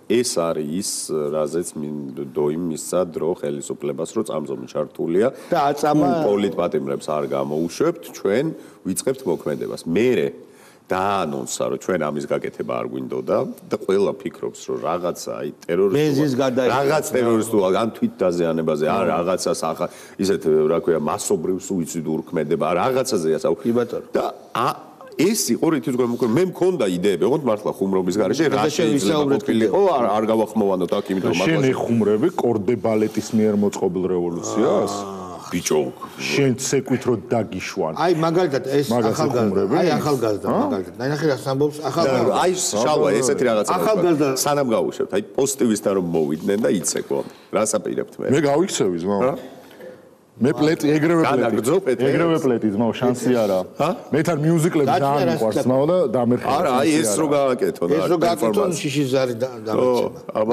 ეს არის ის რაზეც დოიმ მისცა დრო ხელისუფლებას რომ წამზომი ჩართულია და აწამა პოლიტპატიმრებს არ გამოუშვებთ ჩვენ ვიწყებთ მოქმედებას მერე დაანონსა რომ ჩვენ ამის გაკეთება არ გვინდოდა და ყველა ფიქრობს რომ რაღაცა აი ტერორისტული რაღაც ტერორისტულ ან თვით დაზიანებაზე ან რაღაცას ახლა ისეთ რა ქვია მასობრივ სუიციდურ ქმედება რაღაცაზეა საუბარი და ეს იყო რითიც მე მქონდა იდეები ოღონდ მართლა ხუმრობის გარეშე რა შეიძლება ყოფილიყო არ გავახმოვანოთ აქ იმიტომ რომ შენ ეხუმრები კორდებალეტის მიერ მოწყობილ რევოლუციას ბიჭო შენ ცეკვით რომ დაგიშვან აი მაგალითად ეს ახალგაზრდა მაგალითად ნახე რა სამბობს ახალგაზრდა აი შალვა ესეთი რაღაცა სანამ გავუშვებთ აი პოზიტივისთან რომ მოვიდნენ და იცეკვო რა საპირებთ მე გავიქცევი ზმაო მე პლეტი ეგრევე პლეტი ზმაო შანსი არა მე თან მიუზიკლები ძალიან მიყვარს ზმაო და დამერხება არა აი ეს რო გააკეთო ეს რო გააკეთო შიშის ზარი დამეჩება